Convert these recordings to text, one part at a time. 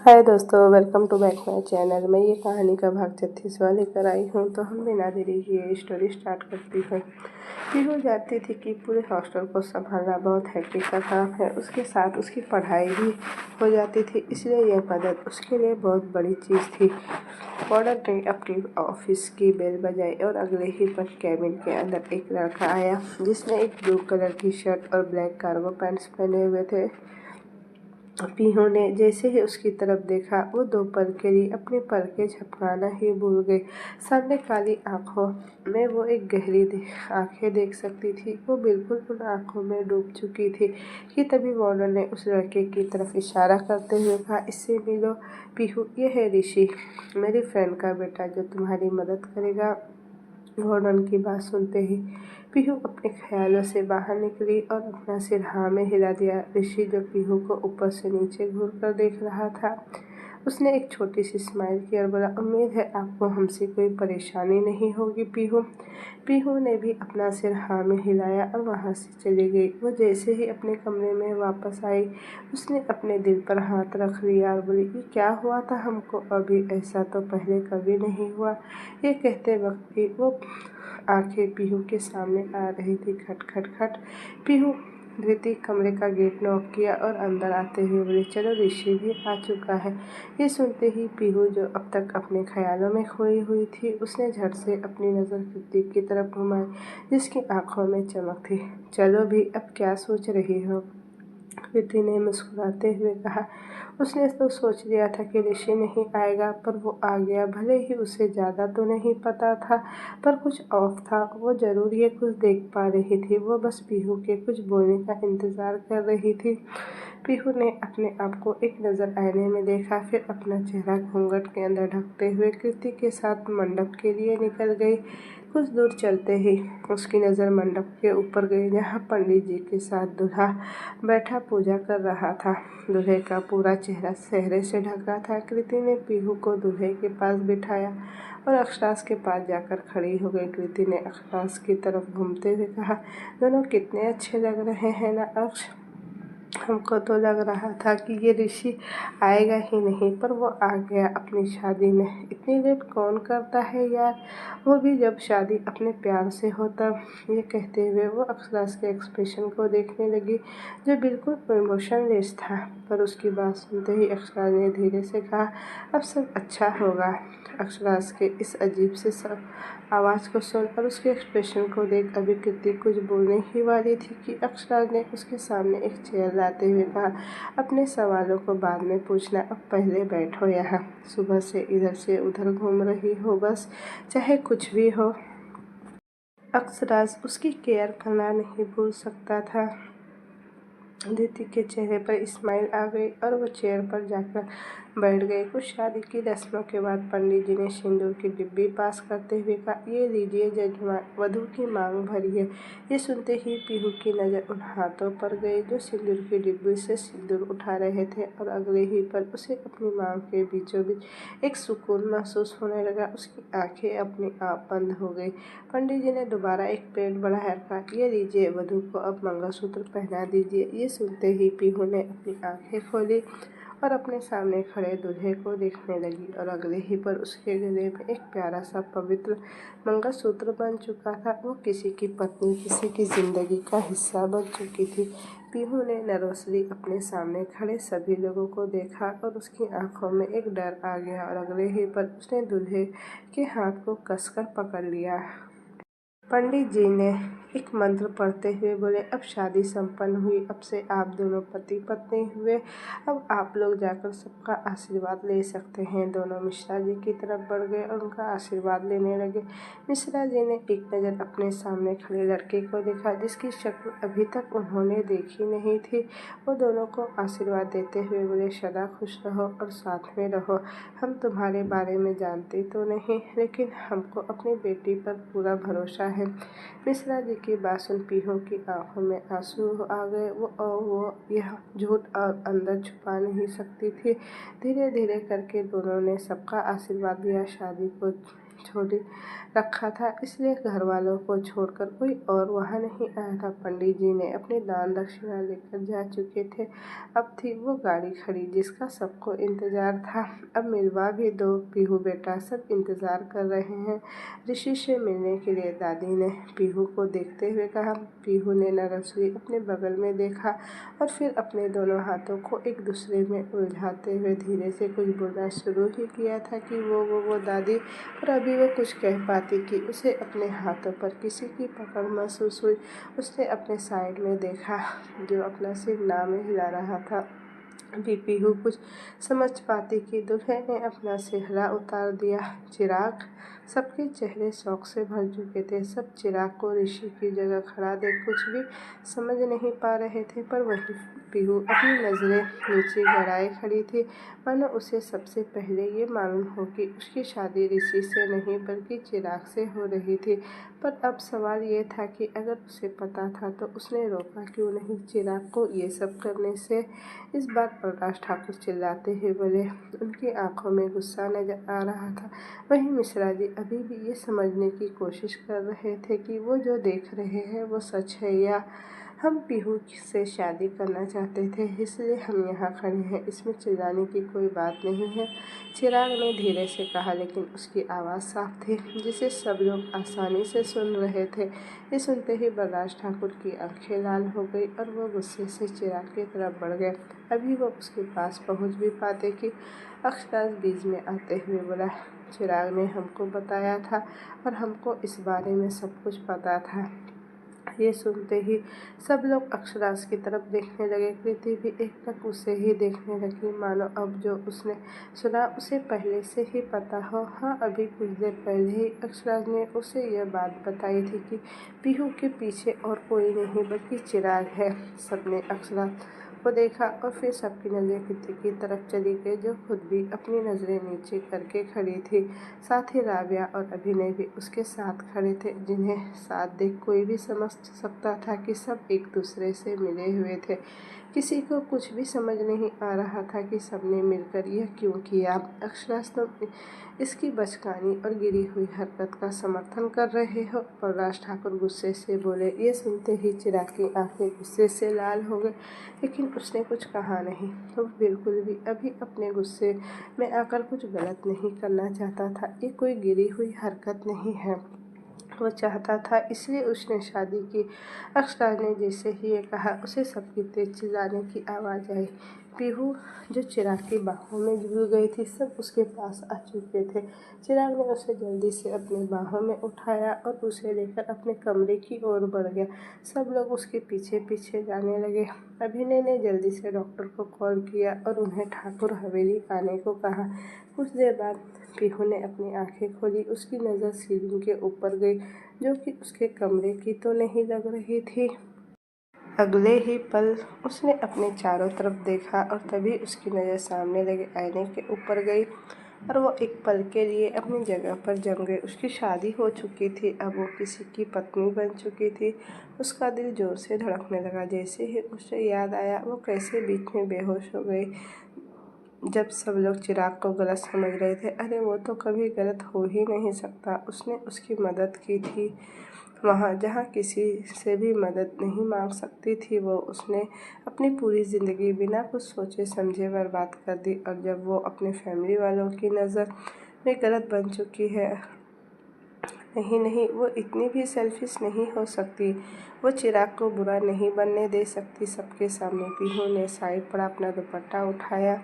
हाय दोस्तों, welcome to back my channel. मैं ये कहानी का भाग 36वां लेकर आई हूँ। तो हम बिना देरी किए स्टोरी स्टार्ट करती हैं। पीहू जानती थी कि पूरे हॉस्टल को संभालना बहुत हैक्टिक का काम है। उसके साथ उसकी पढ़ाई भी हो जाती थी, इसलिए यह मदद उसके लिए बहुत बड़ी चीज़ थी। वार्डन ने अपनी ऑफिस की बेल बजाई और अगले ही पल कैबिन के अंदर एक लड़का आया जिसने एक ब्लू कलर की शर्ट और ब्लैक कार्गो पैंट्स पहने हुए थे। पीहू ने जैसे ही उसकी तरफ देखा, वो दो पल के लिए अपने पलकें झपकाना ही भूल गई। सामने काली आंखों में वो एक गहरी आंखें देख सकती थी। वो बिल्कुल उन आंखों में डूब चुकी थी कि तभी वार्डन ने उस लड़के की तरफ इशारा करते हुए कहा, इससे मिलो पीहू, ये है ऋषि, मेरी फ्रेंड का बेटा जो तुम्हारी मदद करेगा। वार्डन की बात सुनते ही पीहू अपने ख्यालों से बाहर निकली और अपना सिर हाँ में हिला दिया। ऋषि जो पीहू को ऊपर से नीचे घूरकर देख रहा था, उसने एक छोटी सी स्माइल की और बोला, उम्मीद है आपको हमसे कोई परेशानी नहीं होगी पीहू। पीहू ने भी अपना सिर हाँ में हिलाया और वहाँ से चली गई। वो जैसे ही अपने कमरे में वापस आई, उसने अपने दिल पर हाथ रख लिया और बोली, ये क्या हुआ था हमको अभी? ऐसा तो पहले कभी नहीं हुआ। ये कहते वक्त भी वो आंखें पीहू के सामने आ रही थी। खट खट खट। पीहू धृति कमरे का गेट नॉक किया और अंदर आते हुए बोले, चलो ऋषि भी आ चुका है। ये सुनते ही पीहू, जो अब तक अपने ख्यालों में खोई हुई थी, उसने झट से अपनी नज़र कृति की तरफ घुमाई जिसकी आंखों में चमक थी। चलो भी, अब क्या सोच रही हो? कृति ने मुस्कुराते हुए कहा, उसने तो सोच लिया था कि ऋषि नहीं आएगा, पर वो आ गया। भले ही उसे ज़्यादा तो नहीं पता था, पर कुछ ऑफ था। वो ज़रूर ये कुछ देख पा रही थी। वो बस पीहू के कुछ बोलने का इंतज़ार कर रही थी। पीहू ने अपने आप को एक नज़र आईने में देखा, फिर अपना चेहरा घूंघट के अंदर ढकते हुए कृति के साथ मंडप के लिए निकल गई। कुछ दूर चलते ही उसकी नज़र मंडप के ऊपर गई, जहाँ पंडित जी के साथ दूल्हा बैठा पूजा कर रहा था। दूल्हे का पूरा चेहरा सेहरे से ढका था। कृति ने पीहू को दूल्हे के पास बिठाया और अक्षराज के पास जाकर खड़ी हो गई। कृति ने अक्षराज की तरफ घूमते हुए कहा, दोनों कितने अच्छे लग रहे हैं ना अक्ष? हमको तो लग रहा था कि ये ऋषि आएगा ही नहीं, पर वो आ गया अपनी शादी में। इतनी लेट कौन करता है यार, वो भी जब शादी अपने प्यार से हो तब। ये कहते हुए वो अक्षराज के एक्सप्रेशन को देखने लगी, जो बिल्कुल इमोशनलेस था। पर उसकी बात सुनते ही अक्षराज ने धीरे से कहा, अब सब अच्छा होगा। अक्षराज के इस अजीब से सब आवाज़ को सुन और उसके एक्सप्रेशन को देख अभी कृति कुछ बोलने ही वाली थी कि अक्षराज ने उसके सामने एक चेयर लाते हुए कहा, अपने सवालों को बाद में पूछना, अब पहले बैठो यहाँ। सुबह से इधर से उधर घूम रही हो बस, चाहे कुछ भी हो। अक्षराज उसकी केयर करना नहीं भूल सकता था। अदिति के चेहरे पर स्माइल आ गई और वो चेयर पर जाकर बैठ गई। कुछ शादी की रस्मों के बाद पंडित जी ने सिंदूर की डिब्बी पास करते हुए कहा, ये लीजिए जजमान, वधू की मांग भरिए। ये सुनते ही पीहू की नज़र उन हाथों पर गई जो सिंदूर की डिब्बी से सिंदूर उठा रहे थे और अगले ही पल उसे अपनी मांग के बीचों बीच एक सुकून महसूस होने लगा। उसकी आंखें अपने आप बंद हो गई। पंडित जी ने दोबारा एक प्लेट बढ़ाकर कहा, ये लीजिए, वधू को अब मंगलसूत्र पहना दीजिए। ये सुनते ही पीहू ने अपनी आंखें खोली और अपने सामने खड़े दूल्हे को देखने लगी और अगले ही पर उसके गले में एक प्यारा सा पवित्र मंगलसूत्र बन चुका था। वो किसी की पत्नी, किसी की जिंदगी का हिस्सा बन चुकी थी। पीहू ने नर्वसली अपने सामने खड़े सभी लोगों को देखा और उसकी आंखों में एक डर आ गया और अगले ही पर उसने दूल्हे के हाथ को कसकर पकड़ लिया। पंडित जी ने एक मंत्र पढ़ते हुए बोले, अब शादी संपन्न हुई, अब से आप दोनों पति पत्नी हुए। अब आप लोग जाकर सबका आशीर्वाद ले सकते हैं। दोनों मिश्रा जी की तरफ बढ़ गए और उनका आशीर्वाद लेने लगे। मिश्रा जी ने एक नज़र अपने सामने खड़े लड़के को देखा जिसकी शक्ल अभी तक उन्होंने देखी नहीं थी। वो दोनों को आशीर्वाद देते हुए बोले, सदा खुश रहो और साथ में रहो। हम तुम्हारे बारे में जानते तो नहीं, लेकिन हमको अपनी बेटी पर पूरा भरोसा है। मिश्रा जी की बात सुन पीहू की आंखों में आंसू आ गए। वो यह झूठ और अंदर छुपा नहीं सकती थी। धीरे धीरे करके दोनों ने सबका आशीर्वाद दिया। शादी को छोड़ी रखा था, इसलिए घर वालों को छोड़कर कोई और वहाँ नहीं आया था। पंडित जी ने अपनी दान दक्षिणा लेकर जा चुके थे। अब थी वो गाड़ी खड़ी जिसका सबको इंतजार था। अब मिलवा भी दो पीहू बेटा, सब इंतजार कर रहे हैं ऋषि से मिलने के लिए। दादी ने पीहू को देखते हुए कहा। पीहू ने नरसरी अपने बगल में देखा और फिर अपने दोनों हाथों को एक दूसरे में उलझाते हुए धीरे से कुछ बोलना शुरू ही किया था कि वो दादी। और अभी वो कुछ कह पाती कि उसे अपने हाथों पर किसी की पकड़ महसूस हुई। उसने अपने साइड में देखा जो अपना सिर ना में हिला रहा था। अभी पीहू कुछ समझ पाती कि दूल्हे ने अपना सेहरा उतार दिया। चिराग, सबके चेहरे शौक से भर चुके थे। सब चिराग को ऋषि की जगह खड़ा देख कुछ भी समझ नहीं पा रहे थे, पर वही पीहू अपनी नज़रें नीचे गड़ाए खड़ी थी, मानो उसे सबसे पहले ये मालूम हो कि उसकी शादी ऋषि से नहीं बल्कि चिराग से हो रही थी। पर अब सवाल ये था कि अगर उसे पता था तो उसने रोका क्यों नहीं चिराग को ये सब करने से। इस बार प्रकाश ठाकुर चिल्लाते हुए बोले। उनकी आंखों में गुस्सा नजर आ रहा था। वहीं मिश्रा जी अभी भी ये समझने की कोशिश कर रहे थे कि वो जो देख रहे हैं वो सच है या हम पीहू से शादी करना चाहते थे, इसलिए हम यहाँ खड़े हैं। इसमें चिल्लाने की कोई बात नहीं है, चिराग ने धीरे से कहा, लेकिन उसकी आवाज़ साफ थी जिसे सब लोग आसानी से सुन रहे थे। ये सुनते ही बलराज ठाकुर की आंखें लाल हो गई और वो गुस्से से चिराग की तरफ बढ़ गए। अभी वो उसके पास पहुंच भी पाते कि अक्षराज बीच में आते हुए बोला। चिराग ने हमको बताया था और हमको इस बारे में सब कुछ पता था। ये सुनते ही सब लोग अक्षराज की तरफ देखने लगे। कृति भी एकटक उसे ही देखने लगी, मानो अब जो उसने सुना उसे पहले से ही पता हो। हाँ, अभी कुछ देर पहले ही अक्षराज ने उसे यह बात बताई थी कि पीहू के पीछे और कोई नहीं बल्कि चिराग है। सबने अक्षराज को देखा और फिर सबकी नज़रें कृति की तरफ चली गई, जो खुद भी अपनी नज़रें नीचे करके खड़ी थी। साथ ही राबिया और अभिनय भी उसके साथ खड़े थे, जिन्हें साथ देख कोई भी समझ सकता था कि सब एक दूसरे से मिले हुए थे। किसी को कुछ भी समझ नहीं आ रहा था कि सबने मिलकर यह क्यों किया। अक्षराज, तुम इसकी बचकानी और गिरी हुई हरकत का समर्थन कर रहे हो, प्रकाश ठाकुर गुस्से से बोले। ये सुनते ही चिराग की आंखें गुस्से से लाल हो गई, लेकिन उसने कुछ कहा नहीं। वो बिल्कुल भी अभी अपने गुस्से में आकर कुछ गलत नहीं करना चाहता था। ये कोई गिरी हुई हरकत नहीं है, वो चाहता था, इसलिए उसने शादी की। अक्षराज ने जैसे ही ये कहा उसे सबकी तेज चिल्लाने की आवाज़ आई। पीहू, जो चिराग की बाहों में झूल गई थी, सब उसके पास आ चुके थे। चिराग ने उसे जल्दी से अपनी बाहों में उठाया और उसे लेकर अपने कमरे की ओर बढ़ गया। सब लोग उसके पीछे पीछे जाने लगे। अभिनय ने जल्दी से डॉक्टर को कॉल किया और उन्हें ठाकुर हवेली आने को कहा। कुछ देर बाद पीहू ने अपनी आंखें खोली। उसकी नज़र सीलिंग के ऊपर गई, जो कि उसके कमरे की तो नहीं लग रही थी। अगले ही पल उसने अपने चारों तरफ देखा और तभी उसकी नज़र सामने लगे आईने के ऊपर गई और वो एक पल के लिए अपनी जगह पर जम गई। उसकी शादी हो चुकी थी, अब वो किसी की पत्नी बन चुकी थी। उसका दिल जोर से धड़कने लगा। जैसे ही उसे याद आया, वो कैसे बीच में बेहोश हो गई। जब सब लोग चिराग को गलत समझ रहे थे, अरे वो तो कभी गलत हो ही नहीं सकता। उसने उसकी मदद की थी वहाँ जहाँ किसी से भी मदद नहीं मांग सकती थी। वो उसने अपनी पूरी ज़िंदगी बिना कुछ सोचे समझे बर्बाद कर दी, और जब वो अपने फैमिली वालों की नज़र में गलत बन चुकी है, नहीं नहीं, वो इतनी भी सेल्फिश नहीं हो सकती। वो चिराग को बुरा नहीं बनने दे सकती। सबके सामने पीहू ने साइड पर अपना दुपट्टा उठाया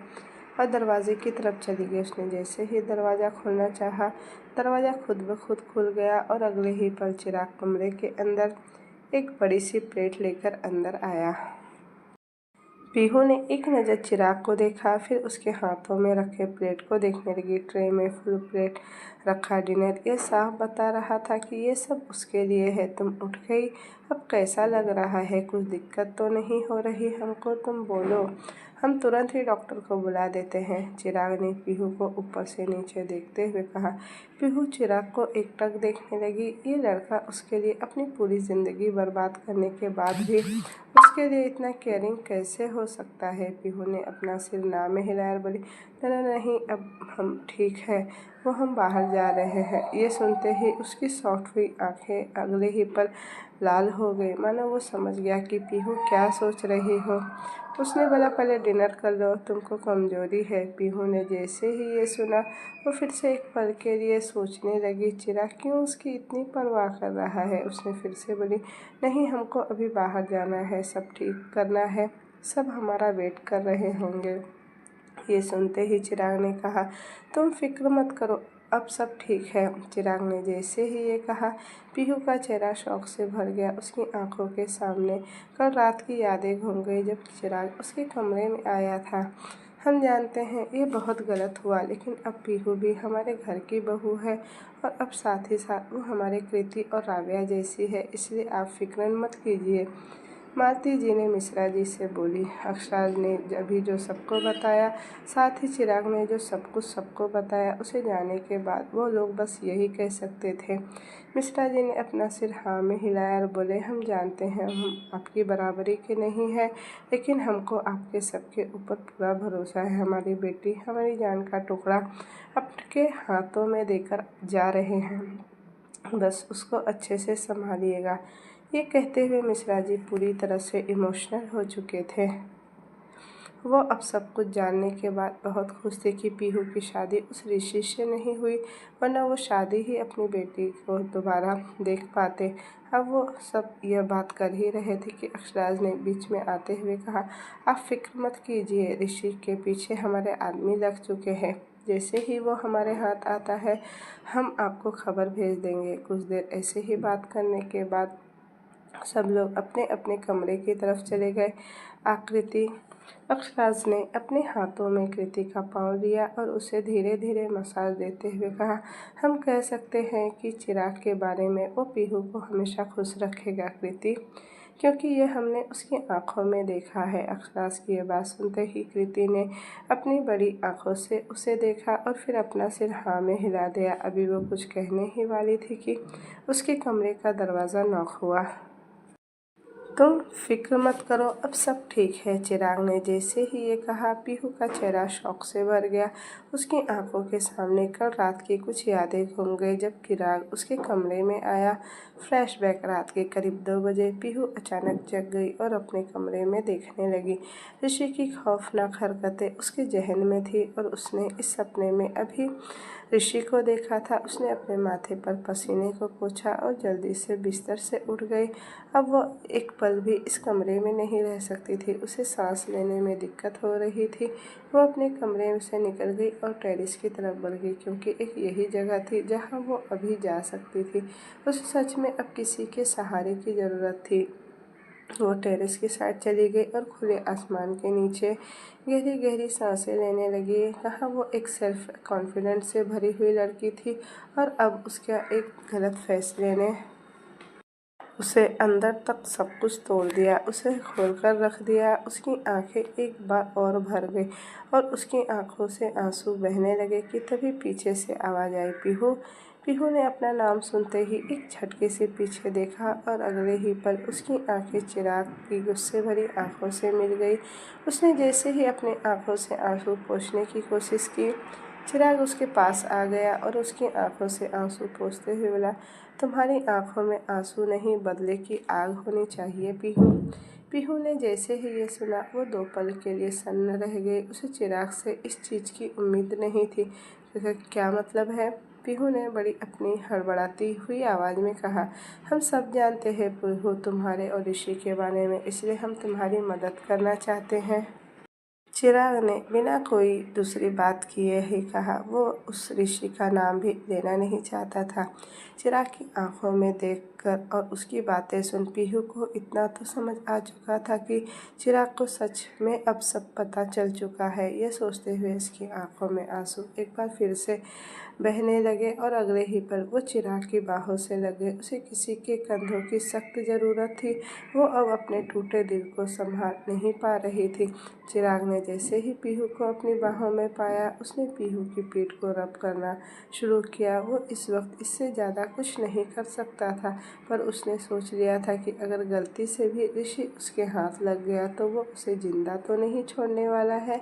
और दरवाजे की तरफ चली गई। उसने जैसे ही दरवाज़ा खोलना चाहा, दरवाज़ा खुद ब खुद खुल गया और अगले ही पल चिराग कमरे के अंदर एक बड़ी सी प्लेट लेकर अंदर आया। पीहू ने एक नज़र चिराग को देखा, फिर उसके हाथों में रखे प्लेट को देखने लगी। ट्रे में फुल प्लेट रखा डिनर, ये साफ बता रहा था कि ये सब उसके लिए है। तुम उठ गई, अब कैसा लग रहा है? कुछ दिक्कत तो नहीं हो रही हमको? तुम बोलो, हम तुरंत ही डॉक्टर को बुला देते हैं। चिराग ने पीहू को ऊपर से नीचे देखते हुए कहा। पीहू चिराग को एकटक देखने लगी। ये लड़का उसके लिए अपनी पूरी ज़िंदगी बर्बाद करने के बाद भी उसके लिए इतना केयरिंग कैसे हो सकता है? पीहू ने अपना सिर ना में हिलाया और बोली, नहीं, अब हम ठीक है। वो हम बाहर जा रहे हैं। ये सुनते ही उसकी सॉफ्ट हुई आंखें अगले ही पल लाल हो गई, मानो वो समझ गया कि पीहू क्या सोच रही हो। उसने बोला, पहले डिनर कर लो, तुमको कमजोरी है। पीहू ने जैसे ही ये सुना वो फिर से एक पल के लिए सोचने लगी, चिराग क्यों उसकी इतनी परवाह कर रहा है। उसने फिर से बोली, नहीं, हमको अभी बाहर जाना है, सब ठीक करना है, सब हमारा वेट कर रहे होंगे। ये सुनते ही चिराग ने कहा, तुम फिक्र मत करो, अब सब ठीक है। चिराग ने जैसे ही ये कहा, पीहू का चेहरा शौक से भर गया। उसकी आंखों के सामने कल रात की यादें घूम गई जब चिराग उसके कमरे में आया था। हम जानते हैं ये बहुत गलत हुआ, लेकिन अब पीहू भी हमारे घर की बहू है और अब साथ ही साथ वो हमारे कृति और राबिया जैसी है, इसलिए आप फिक्र मत कीजिए। मालती जी ने मिश्रा जी से बोली। अक्षराज ने अभी जो सबको बताया, साथ ही चिराग ने जो सब कुछ सबको बताया, उसे जाने के बाद वो लोग बस यही कह सकते थे। मिश्रा जी ने अपना सिर हाँ में हिलाया और बोले, हम जानते हैं हम आपकी बराबरी के नहीं हैं, लेकिन हमको आपके सबके ऊपर पूरा भरोसा है। हमारी बेटी हमारी जान का टुकड़ा आपके हाथों में देकर जा रहे हैं, बस उसको अच्छे से संभालिएगा। ये कहते हुए मिश्रा जी पूरी तरह से इमोशनल हो चुके थे। वो अब सब कुछ जानने के बाद बहुत खुश थे कि पीहू की शादी उस ऋषि से नहीं हुई, वरना वो शादी ही अपनी बेटी को दोबारा देख पाते। अब वो सब यह बात कर ही रहे थे कि अक्षराज ने बीच में आते हुए कहा, आप फिक्र मत कीजिए, ऋषि के पीछे हमारे आदमी लग चुके हैं। जैसे ही वो हमारे हाथ आता है हम आपको खबर भेज देंगे। कुछ देर ऐसे ही बात करने के बाद सब लोग अपने अपने कमरे की तरफ चले गए। आकृति अक्षराज ने अपने हाथों में कृति का पाँव लिया और उसे धीरे धीरे मसाज देते हुए कहा, हम कह सकते हैं कि चिराग के बारे में वो पीहू को हमेशा खुश रखेगा कृति, क्योंकि ये हमने उसकी आंखों में देखा है। अक्षराज की ये बात सुनते ही कृति ने अपनी बड़ी आंखों से उसे देखा और फिर अपना सिर हाँ में हिला दिया। अभी वो कुछ कहने ही वाली थी कि उसके कमरे का दरवाज़ा नॉक हुआ। तुम फिक्र मत करो, अब सब ठीक है। चिराग ने जैसे ही ये कहा, पीहू का चेहरा शौक से भर गया। उसकी आंखों के सामने कल रात की कुछ यादें घूम गई जब चिराग उसके कमरे में आया। फ्लैशबैक, रात के करीब 2 बजे पीहू अचानक जग गई और अपने कमरे में देखने लगी। ऋषि की खौफनाक हरकतें उसके जहन में थी और उसने इस सपने में अभी ऋषि को देखा था। उसने अपने माथे पर पसीने को पोंछा और जल्दी से बिस्तर से उठ गई। अब वो एक पल भी इस कमरे में नहीं रह सकती थी। उसे सांस लेने में दिक्कत हो रही थी। वो अपने कमरे से निकल गई और टेरेस की तरफ बढ़ गई, क्योंकि एक यही जगह थी जहाँ वो अभी जा सकती थी। उसे सच में अब किसी के सहारे की ज़रूरत थी। वो टेरेस की साइड चली गई और खुले आसमान के नीचे गहरी गहरी सांसें लेने लगी। कहाँ वो एक सेल्फ कॉन्फिडेंस से भरी हुई लड़की थी और अब उसका एक गलत फैसले ने उसे अंदर तक सब कुछ तोड़ दिया, उसे खोलकर रख दिया। उसकी आंखें एक बार और भर गई और उसकी आंखों से आंसू बहने लगे कि तभी पीछे से आवाज़ आई, पीहू। पीहू ने अपना नाम सुनते ही एक झटके से पीछे देखा और अगले ही पल उसकी आंखें चिराग की गुस्से भरी आंखों से मिल गई। उसने जैसे ही अपनी आंखों से आंसू पोंछने की कोशिश की, चिराग उसके पास आ गया और उसकी आंखों से आंसू पोंछते हुए बोला, तुम्हारी आंखों में आंसू नहीं, बदले की आग होनी चाहिए पीहू। पीहू ने जैसे ही ये सुना वो 2 पल के लिए सन्न रह गई। उसे चिराग से इस चीज़ की उम्मीद नहीं थी। क्या मतलब है? पीहू ने बड़ी अपनी हड़बड़ाती हुई आवाज़ में कहा, हम सब जानते हैं पीहू तुम्हारे और ऋषि के बारे में, इसलिए हम तुम्हारी मदद करना चाहते हैं। चिराग ने बिना कोई दूसरी बात किए ही कहा। वो उस ऋषि का नाम भी लेना नहीं चाहता था। चिराग की आंखों में देखकर और उसकी बातें सुन पीहू को इतना तो समझ आ चुका था कि चिराग को सच में अब सब पता चल चुका है। यह सोचते हुए उसकी आंखों में आंसू एक बार फिर से बहने लगे और अगले ही पल वो चिराग की बाहों से लग गए। उसे किसी के कंधों की सख्त ज़रूरत थी। वो अब अपने टूटे दिल को संभाल नहीं पा रही थी। चिराग ने जैसे ही पीहू को अपनी बाहों में पाया, उसने पीहू की पीठ को रब करना शुरू किया। वो इस वक्त इससे ज़्यादा कुछ नहीं कर सकता था, पर उसने सोच लिया था कि अगर गलती से भी ऋषि उसके हाथ लग गया तो वो उसे जिंदा तो नहीं छोड़ने वाला है।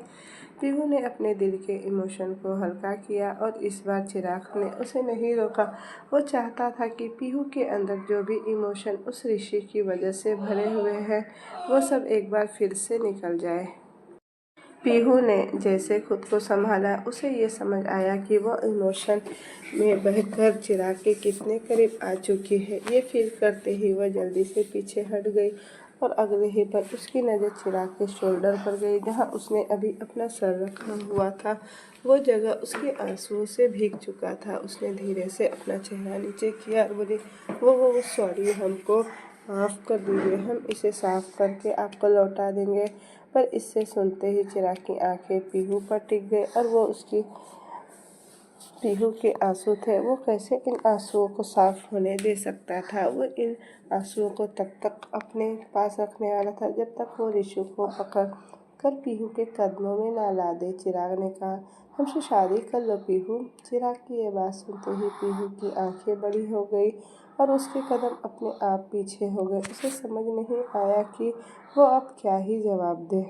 पीहू ने अपने दिल के इमोशन को हल्का किया और इस बार चिराग ने उसे नहीं रोका। वो चाहता था कि पीहू के अंदर जो भी इमोशन उस ऋषि की वजह से भरे हुए हैं वो सब एक बार फिर से निकल जाए। पीहू ने जैसे खुद को संभाला, उसे ये समझ आया कि वो इमोशन में बहकर चिराग के कितने करीब आ चुकी है। ये फील करते ही वह जल्दी से पीछे हट गई और अगले ही पल उसकी नज़र चिराग के शोल्डर पर गई, जहाँ उसने अभी अपना सर रखा हुआ था। वो जगह उसके आंसुओं से भीग चुका था। उसने धीरे से अपना चेहरा नीचे किया और बोली, वो सॉरी, हमको माफ़ कर दीजिए, हम इसे साफ करके आपको लौटा देंगे। पर इससे सुनते ही चिराग की आंखें पीहू पर टिक गई और वो उसकी पीहू के आंसू थे। वो कैसे इन आंसुओं को साफ होने दे सकता था। वो इन आंसुओं को तब तक अपने पास रखने वाला था जब तक वो ऋषि को पकड़ कर पीहू के कदमों में ना ला दे। चिराग ने कहा, हमसे शादी कर लो पीहू। चिराग की ये बात सुनते ही पीहू की आंखें बड़ी हो गई और उसके कदम अपने आप पीछे हो गए। उसे समझ नहीं आया कि वो अब क्या ही जवाब दे।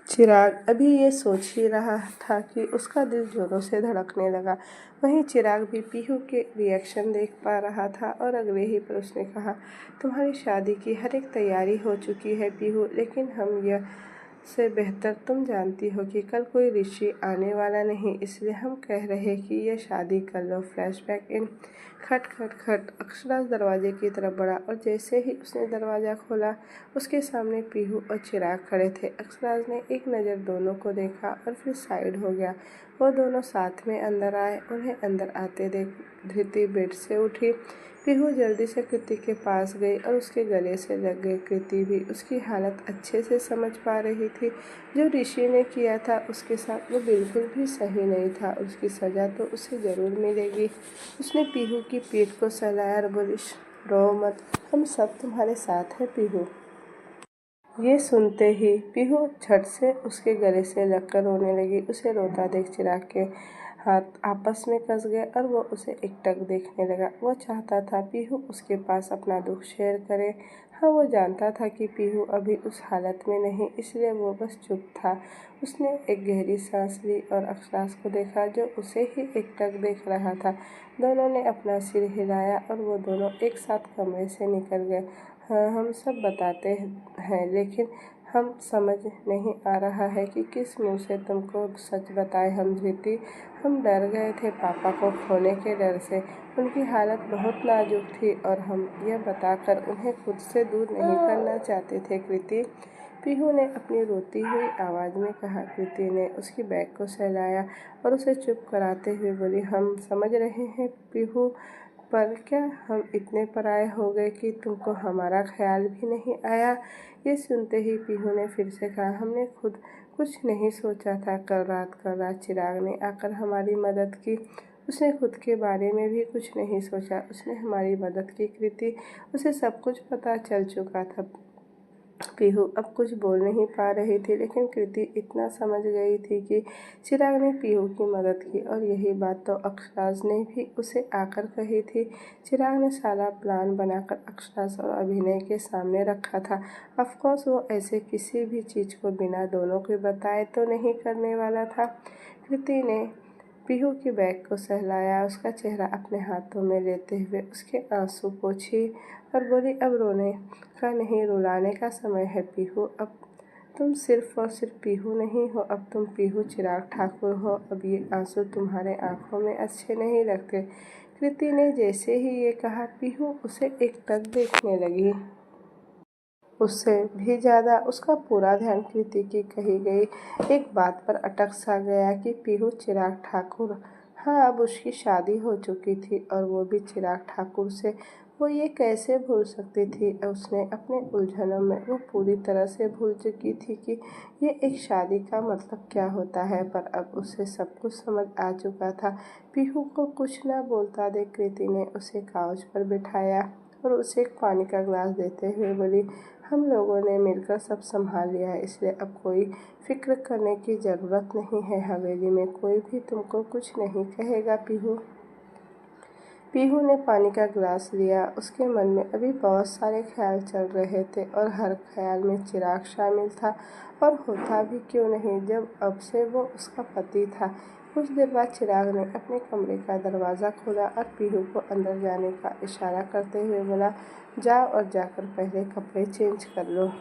चिराग अभी ये सोच ही रहा था कि उसका दिल जोरों से धड़कने लगा। वहीं चिराग भी पीहू के रिएक्शन देख पा रहा था और अगले ही पल उसने कहा, तुम्हारी शादी की हर एक तैयारी हो चुकी है पीहू, लेकिन हम यह से बेहतर तुम जानती हो कि कल कोई ऋषि आने वाला नहीं, इसलिए हम कह रहे कि यह शादी कर लो। फ्लैशबैक इन। खट खट खट। अक्षराज दरवाजे की तरफ बढ़ा और जैसे ही उसने दरवाज़ा खोला उसके सामने पीहू और चिराग खड़े थे। अक्षराज ने एक नज़र दोनों को देखा और फिर साइड हो गया। वो दोनों साथ में अंदर आए। उन्हें अंदर आते देख धृति बेड से उठी। पीहू जल्दी से कृति के पास गई और उसके गले से लग गई। कृति भी उसकी हालत अच्छे से समझ पा रही थी। जो ऋषि ने किया था उसके साथ वो बिल्कुल भी सही नहीं था। उसकी सज़ा तो उसे ज़रूर मिलेगी। उसने पीहू की पीठ को सहलाया और बोली, रो मत, हम सब तुम्हारे साथ हैं पीहू। ये सुनते ही पीहू झट से उसके गले से लगकर रोने लगी। उसे रोता देख चिराग के हाथ आपस में कस गए और वो उसे एकटक देखने लगा। वो चाहता था पीहू उसके पास अपना दुख शेयर करे। हाँ, वो जानता था कि पीहू अभी उस हालत में नहीं, इसलिए वो बस चुप था। उसने एक गहरी सांस ली और अक्षराज को देखा जो उसे ही एकटक देख रहा था। दोनों ने अपना सिर हिलाया और वो दोनों एक साथ कमरे से निकल गए। हाँ, हम सब बताते हैं, लेकिन हम समझ नहीं आ रहा है कि किस मुंह से तुमको सच बताएं। हम धृति, हम डर गए थे पापा को खोने के डर से। उनकी हालत बहुत नाजुक थी और हम यह बताकर उन्हें खुद से दूर नहीं करना चाहते थे। कृति, पीहू ने अपनी रोती हुई आवाज़ में कहा। कृति ने उसकी बैग को सहलाया और उसे चुप कराते हुए बोली, हम समझ रहे हैं पीहू, पर क्या हम इतने पराए हो गए कि तुमको हमारा ख्याल भी नहीं आया। ये सुनते ही पीहू ने फिर से कहा, हमने खुद कुछ नहीं सोचा था। कल रात चिराग ने आकर हमारी मदद की। उसने खुद के बारे में भी कुछ नहीं सोचा, उसने हमारी मदद की। कृति, उसे सब कुछ पता चल चुका था। पीहू अब कुछ बोल नहीं पा रही थी, लेकिन कृति इतना समझ गई थी कि चिराग ने पीहू की मदद की और यही बात तो अक्षराज ने भी उसे आकर कही थी। चिराग ने सारा प्लान बनाकर अक्षराज और अभिनय के सामने रखा था। ऑफकोर्स वो ऐसे किसी भी चीज़ को बिना दोनों को बताए तो नहीं करने वाला था। कृति ने पीहू की बैग को सहलाया, उसका चेहरा अपने हाथों में लेते हुए उसके आंसू पोंछी और बोली, अब रोने का नहीं, रुलाने का समय है पीहू। अब तुम सिर्फ और सिर्फ पीहू नहीं हो, अब तुम पीहू चिराग ठाकुर हो। अब ये आंसू तुम्हारे आंखों में अच्छे नहीं लगते। कृति ने जैसे ही ये कहा, पीहू उसे एकटक देखने लगी। उससे भी ज़्यादा उसका पूरा ध्यान कृति की कही गई एक बात पर अटक सा गया कि पीहू चिराग ठाकुर। हाँ, अब उसकी शादी हो चुकी थी और वो भी चिराग ठाकुर से। वो ये कैसे भूल सकती थी। उसने अपने उलझनों में वो पूरी तरह से भूल चुकी थी कि ये एक शादी का मतलब क्या होता है। पर अब उसे सब कुछ समझ आ चुका था। पीहू को कुछ न बोलता देख कृति ने उसे काउच पर बिठाया और उसे एक पानी का ग्लास देते हुए बोली, हम लोगों ने मिलकर सब संभाल लिया है, इसलिए अब कोई फिक्र करने की ज़रूरत नहीं है। हवेली में कोई भी तुमको कुछ नहीं कहेगा पीहू। पीहू ने पानी का गिलास लिया। उसके मन में अभी बहुत सारे ख्याल चल रहे थे और हर ख्याल में चिराग शामिल था। और होता भी क्यों नहीं जब अब से वो उसका पति था। कुछ देर बाद चिराग ने अपने कमरे का दरवाज़ा खोला और पीहू को अंदर जाने का इशारा करते हुए बोला, जाओ और जाकर पहले कपड़े चेंज कर लो।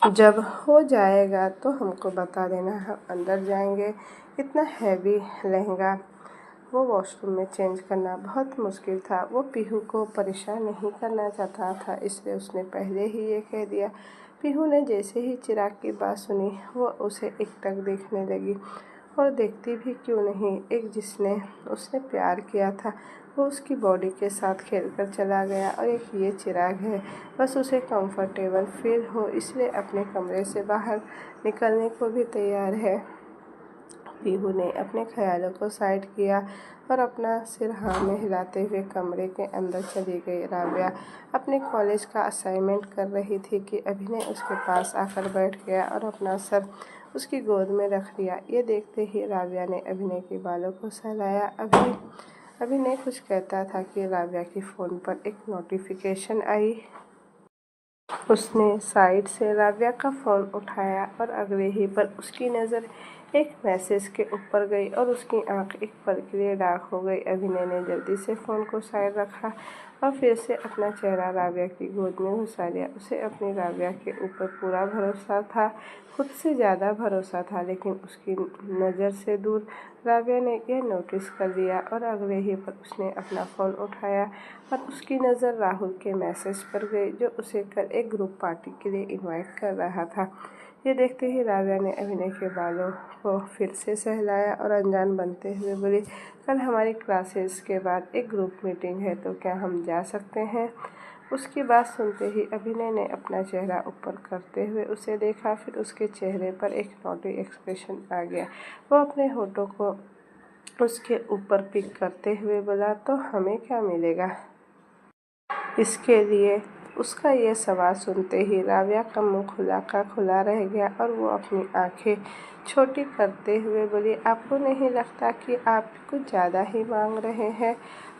जब हो जाएगा तो हमको बता देना, हम अंदर जाएंगे। इतना हैवी लहंगा वो वॉशरूम में चेंज करना बहुत मुश्किल था। वो पीहू को परेशान नहीं करना चाहता था, इसलिए उसने पहले ही ये कह दिया। पीहू ने जैसे ही चिराग की बात सुनी वो उसे एकटक देखने लगी। और देखती भी क्यों नहीं, एक जिसने उसने प्यार किया था वो उसकी बॉडी के साथ खेलकर चला गया, और एक ये चिराग है, बस उसे कंफर्टेबल फील हो इसलिए अपने कमरे से बाहर निकलने को भी तैयार है। पीहू ने अपने ख्यालों को साइड किया और अपना सिर हाँ में हिलाते हुए कमरे के अंदर चली गई। राबिया अपने कॉलेज का असाइनमेंट कर रही थी कि अभिनय उसके पास आकर बैठ गया और अपना सर उसकी गोद में रख लिया। ये देखते ही राबिया ने अभिनय के बालों को सहलाया। अभिनय कुछ कहता था कि राबिया की फ़ोन पर एक नोटिफिकेशन आई। उसने साइड से राबिया का फ़ोन उठाया और अगले ही पल उसकी नज़र एक मैसेज के ऊपर गई और उसकी आंख एक पल के लिए डार्क हो गई। अभिनय ने जल्दी से फ़ोन को साइड रखा और फिर से अपना चेहरा राबिया की गोद में घुसा लिया। उसे अपनी राबिया के ऊपर पूरा भरोसा था, खुद से ज़्यादा भरोसा था, लेकिन उसकी नज़र से दूर राबिया ने यह नोटिस कर लिया और अगले ही पल उसने अपना फ़ोन उठाया और उसकी नज़र राहुल के मैसेज पर गई, जो उसे कल एक ग्रुप पार्टी के लिए इनवाइट कर रहा था। ये देखते ही राबिया ने अभिनय के बालों को फिर से सहलाया और अनजान बनते हुए बोली, कल हमारी क्लासेस के बाद एक ग्रुप मीटिंग है, तो क्या हम जा सकते हैं? उसकी बात सुनते ही अभिनय ने अपना चेहरा ऊपर करते हुए उसे देखा। फिर उसके चेहरे पर एक नॉटी एक्सप्रेशन आ गया। वो अपने होठों को उसके ऊपर पिक करते हुए बोला, तो हमें क्या मिलेगा इसके लिए? उसका ये सवाल सुनते ही राबिया का मुंह खुला का खुला रह गया और वो अपनी आंखें छोटी करते हुए बोली, आपको नहीं लगता कि आप कुछ ज़्यादा ही मांग रहे हैं?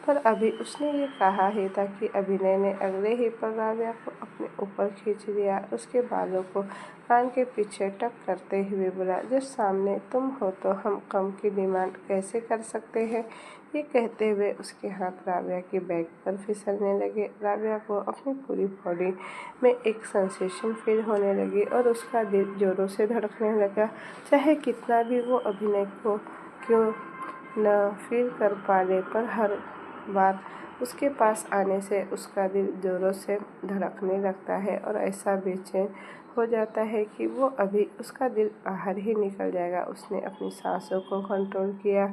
पर अभी उसने ये कहा ही था कि अभिनय ने अगले ही पल राबिया को अपने ऊपर खींच लिया। उसके बालों को कान के पीछे टक करते हुए बोला, जब सामने तुम हो तो हम कम की डिमांड कैसे कर सकते हैं? ये कहते हुए उसके हाथ राबिया की बैग पर फिसलने लगे। राबिया को अपनी पूरी बॉडी में एक सेंसेशन फील होने लगी और उसका दिल जोरों से धड़कने लगा। चाहे कितना भी वो अभिनय को क्यों न फील कर पा ले, पर हर बार उसके पास आने से उसका दिल जोरों से धड़कने लगता है और ऐसा बेचैन हो जाता है कि वो अभी उसका दिल बाहर ही निकल जाएगा। उसने अपनी सांसों को कंट्रोल किया